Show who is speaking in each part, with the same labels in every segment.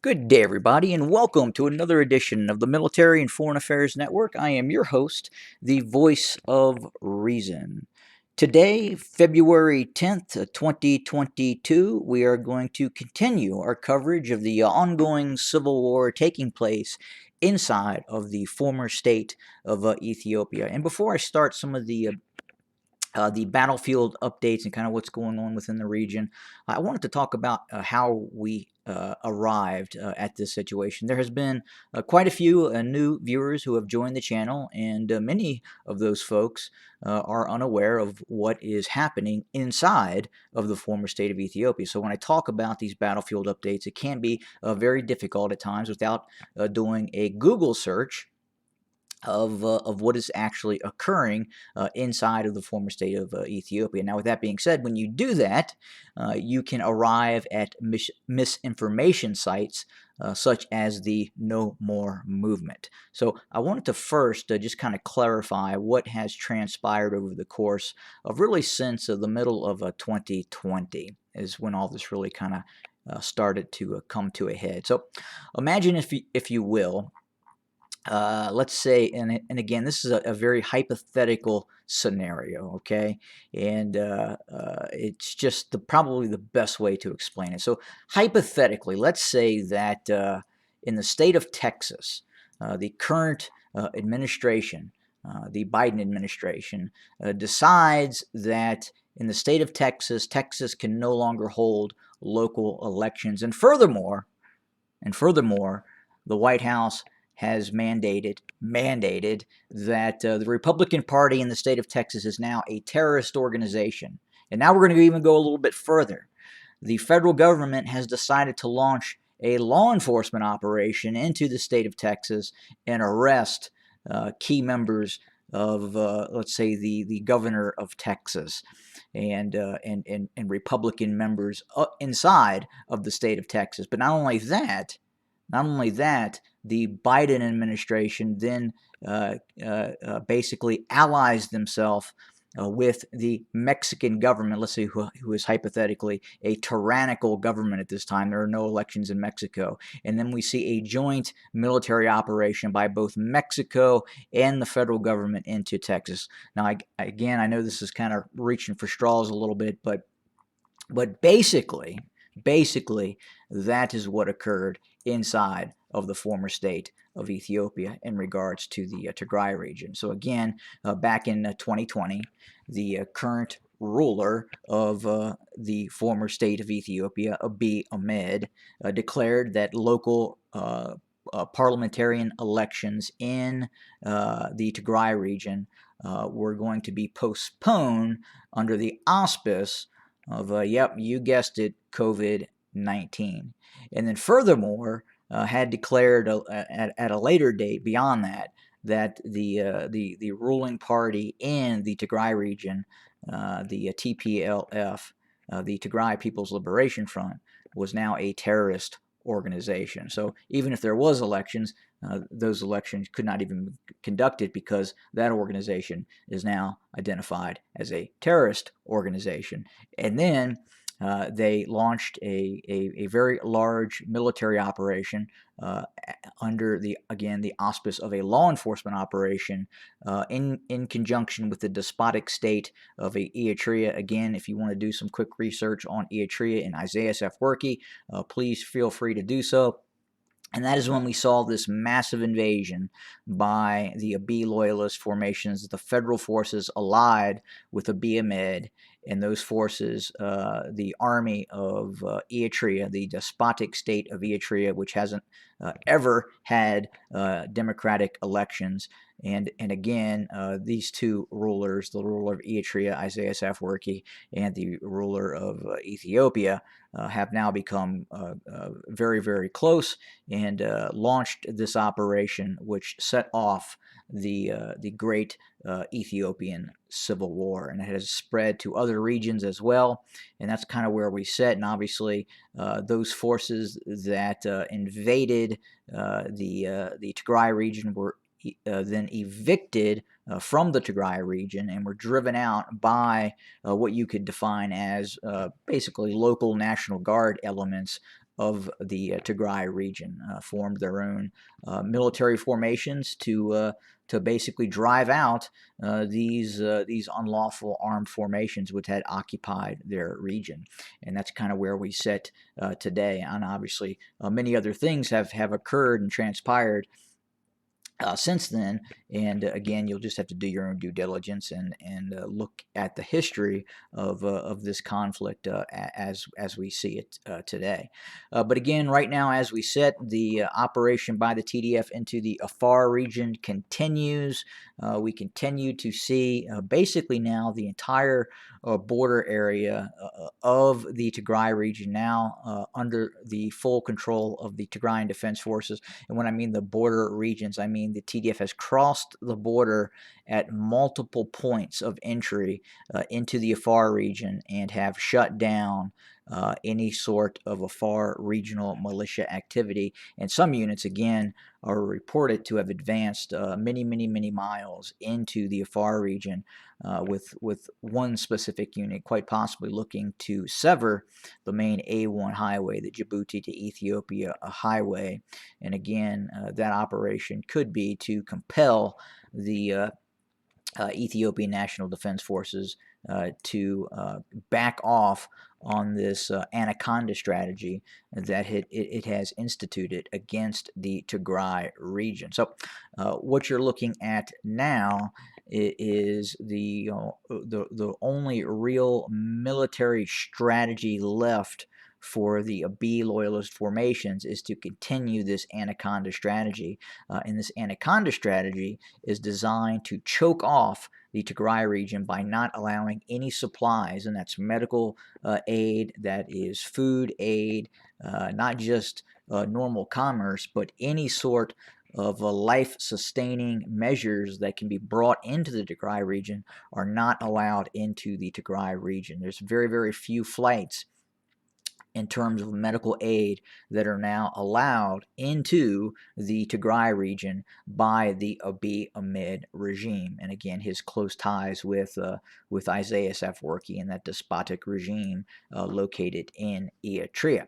Speaker 1: Good day, everybody, and welcome to another edition of the Military and Foreign Affairs Network. I am your host, the voice of reason. Today, February 10th, 2022, we are going to continue our coverage of the ongoing civil war taking place inside of the former state of Ethiopia. And before I start some of the battlefield updates and kind of what's going on within the region, I wanted to talk about how we arrived at this situation. There has been quite a few new viewers who have joined the channel, and many of those folks are unaware of what is happening inside of the former state of Ethiopia. So when I talk about these battlefield updates, it can be very difficult at times without doing a Google search of what is actually occurring inside of the former state of Ethiopia. Now, with that being said, when you do that, you can arrive at misinformation sites such as the No More movement. So I wanted to first just kind of clarify what has transpired over the course of really since the middle of 2020 is when all this really kind of started to come to a head. So imagine, if you will, let's say, and again, this is a very hypothetical scenario, okay? And it's just probably the best way to explain it. So hypothetically, let's say that in the state of Texas, the current administration, the Biden administration, decides that in the state of Texas, Texas can no longer hold local elections. And furthermore, the White House has mandated that the Republican Party in the state of Texas is now a terrorist organization. And now we're going to even go a little bit further. The federal government has decided to launch a law enforcement operation into the state of Texas and arrest key members of, let's say, the governor of Texas and Republican members inside of the state of Texas. But not only that, the Biden administration then basically allies themselves with the Mexican government, let's say, who is hypothetically a tyrannical government at this time. There are no elections in Mexico. And then we see a joint military operation by both Mexico and the federal government into Texas. Now, again, I know this is kind of reaching for straws a little bit, but basically, that is what occurred inside of the former state of Ethiopia in regards to the Tigray region. So again, back in 2020, the current ruler of the former state of Ethiopia, Abiy Ahmed, declared that local parliamentarian elections in the Tigray region were going to be postponed under the auspice of, yep, you guessed it, COVID-19. And then furthermore, had declared at a later date beyond that the ruling party in the Tigray region, the TPLF, the Tigray People's Liberation Front, was now a terrorist organization. So even if there was elections, those elections could not even be conducted because that organization is now identified as a terrorist organization. And then they launched a very large military operation under the auspice of a law enforcement operation in conjunction with the despotic state of Eritrea. Again, if you want to do some quick research on Eritrea and Isaias Afwerki, please feel free to do so. And that is when we saw this massive invasion by the Abiy loyalist formations, the federal forces allied with Abiy Ahmed, and those forces, the army of Eritrea, the despotic state of Eritrea, which hasn't ever had democratic elections. And again, these two rulers, the ruler of Eritrea, Isaias Afwerki, and the ruler of Ethiopia, have now become very, very close and launched this operation, which set off the great Ethiopian civil war, and it has spread to other regions as well. And that's kind of where we sit. And obviously, those forces that invaded the Tigray region were then evicted from the Tigray region and were driven out by what you could define as basically local National Guard elements of the Tigray region, formed their own military formations to basically drive out these unlawful armed formations which had occupied their region. And that's kind of where we sit today. And obviously, many other things have occurred and transpired since then. And again, you'll just have to do your own due diligence and look at the history of this conflict as we see it today. But again, right now, as we sit, the operation by the TDF into the Afar region continues. We continue to see basically now the entire border area of the Tigray region now under the full control of the Tigrayan Defense Forces. And when I mean the border regions, I mean the TDF has crossed the border at multiple points of entry into the Afar region and have shut down any sort of Afar regional militia activity. And some units, again, are reported to have advanced many miles into the Afar region, with one specific unit quite possibly looking to sever the main A1 highway, the Djibouti to Ethiopia highway. And again, that operation could be to compel the Ethiopian National Defense Forces to back off on this anaconda strategy that it has instituted against the Tigray region. So what you're looking at now is the only real military strategy left for the Abiy loyalist formations is to continue this anaconda strategy. And this anaconda strategy is designed to choke off the Tigray region by not allowing any supplies, and that's medical aid, that is food aid, not just normal commerce, but any sort of life-sustaining measures that can be brought into the Tigray region are not allowed into the Tigray region. There's very few flights in terms of medical aid that are now allowed into the Tigray region by the Abiy Ahmed regime. And again, his close ties with Isaias Afwerki and that despotic regime located in Eritrea.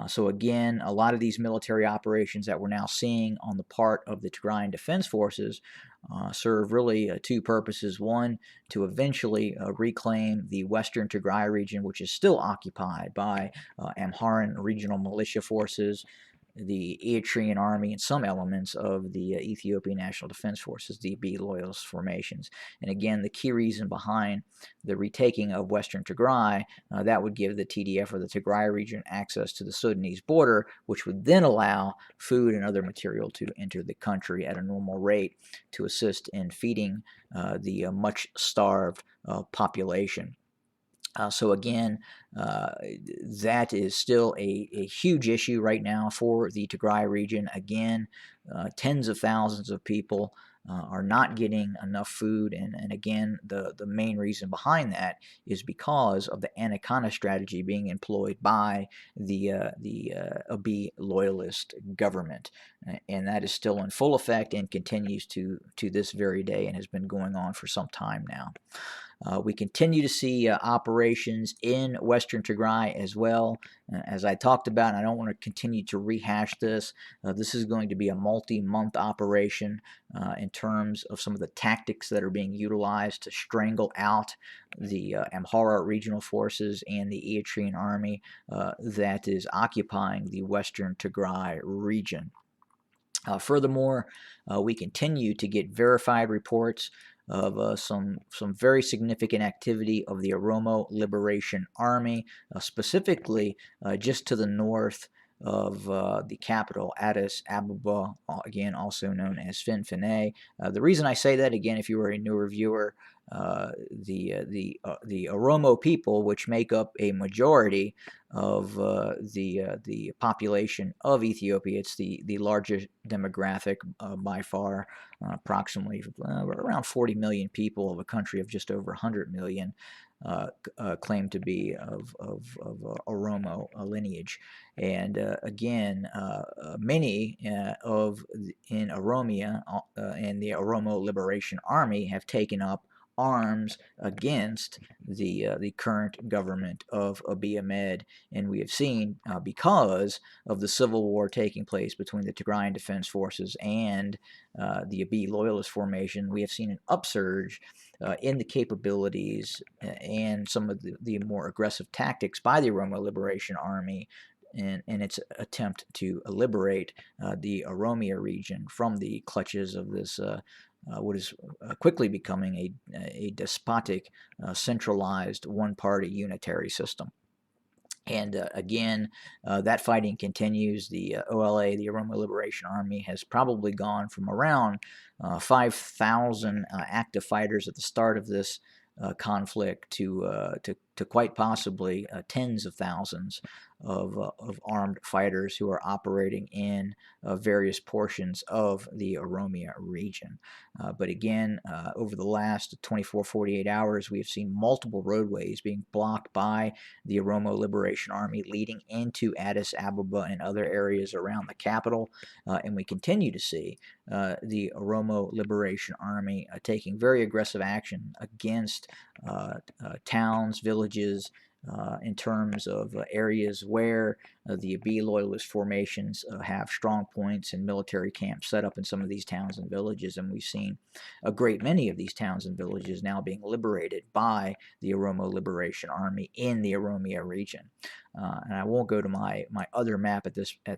Speaker 1: So again, a lot of these military operations that we're now seeing on the part of the Tigrayan Defense Forces serve really two purposes. One, to eventually reclaim the western Tigray region, which is still occupied by Amharan regional militia forces, the Eritrean army, and some elements of the Ethiopian National Defense Forces, the Abiy loyalist formations. And again, the key reason behind the retaking of Western Tigray, that would give the TDF or the Tigray region access to the Sudanese border, which would then allow food and other material to enter the country at a normal rate to assist in feeding the much starved population. So again, that is still a huge issue right now for the Tigray region. Again, tens of thousands of people are not getting enough food, and again, the main reason behind that is because of the anaconda strategy being employed by the Abiy loyalist government, and that is still in full effect and continues to this very day and has been going on for some time now. We continue to see operations in Western Tigray as well. As I talked about, and I don't want to continue to rehash this, this is going to be a multi-month operation in terms of some of the tactics that are being utilized to strangle out the Amhara regional forces and the Eritrean army that is occupying the Western Tigray region. Furthermore, we continue to get verified reports of some very significant activity of the Oromo Liberation Army, specifically just to the north of the capital, Addis Ababa, again also known as Finfinne. The reason I say that, again, if you are a newer viewer, the Oromo people, which make up a majority of the population of Ethiopia, it's the largest demographic by far, approximately around 40 million people of a country of just over 100 million. Claim to be of Oromo lineage, and again, many in Oromia and the Oromo Liberation Army have taken up arms against the current government of Abiy Ahmed. And we have seen, because of the civil war taking place between the Tigrayan Defense Forces and the Abiy loyalist formation, we have seen an upsurge in the capabilities and some of the more aggressive tactics by the Oromo Liberation Army in its attempt to liberate the Oromia region from the clutches of this what is quickly becoming a despotic, centralized, one-party unitary system. And again, that fighting continues. The OLA, the Oromo Liberation Army, has probably gone from around 5,000 active fighters at the start of this conflict to quite possibly tens of thousands of armed fighters who are operating in various portions of the Oromia region. But again, over the last 24, 48 hours, we have seen multiple roadways being blocked by the Oromo Liberation Army leading into Addis Ababa and other areas around the capital. And we continue to see the Oromo Liberation Army taking very aggressive action against towns, villages, in terms of areas where the Abiy loyalist formations have strong points and military camps set up in some of these towns and villages. And we've seen a great many of these towns and villages now being liberated by the Oromo Liberation Army in the Oromia region. And I won't go to my other map at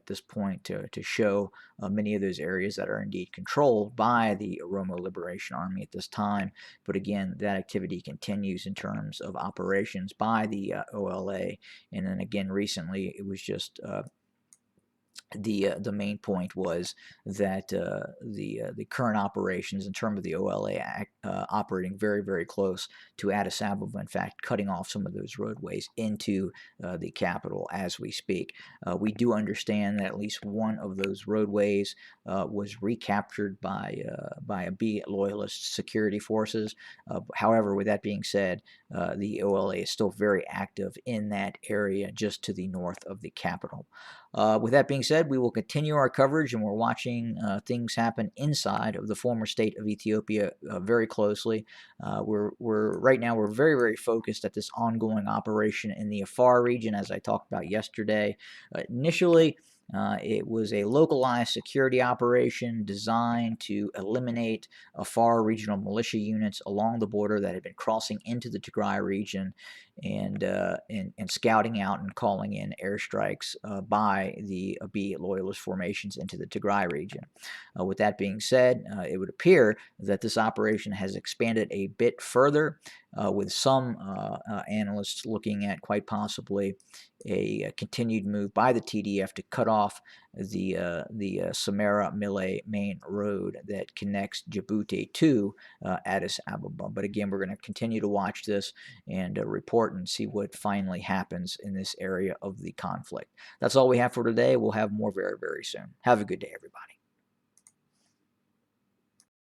Speaker 1: this point to show many of those areas that are indeed controlled by the Oromo Liberation Army at this time. But again, that activity continues in terms of operations by the OLA. And then again, recently it was just the main point was that the current operations in terms of the OLA operating very, very close to Addis Ababa, in fact, cutting off some of those roadways into the capital as we speak. We do understand that at least one of those roadways was recaptured by Abiy loyalist security forces. However, with that being said, the OLA is still very active in that area just to the north of the capital. With that being said, we will continue our coverage, and we're watching things happen inside of the former state of Ethiopia very closely. Right now we're very, very focused at this ongoing operation in the Afar region, as I talked about yesterday. Initially, it was a localized security operation designed to eliminate Afar regional militia units along the border that had been crossing into the Tigray region and scouting out and calling in airstrikes by the Abiy loyalist formations into the Tigray region. With that being said, it would appear that this operation has expanded a bit further, with some analysts looking at quite possibly a continued move by the TDF to cut off the Samara-Mille main road that connects Djibouti to Addis Ababa. But again, we're going to continue to watch this and report and see what finally happens in this area of the conflict. That's all we have for today. We'll have more very, very soon. Have a good day, everybody.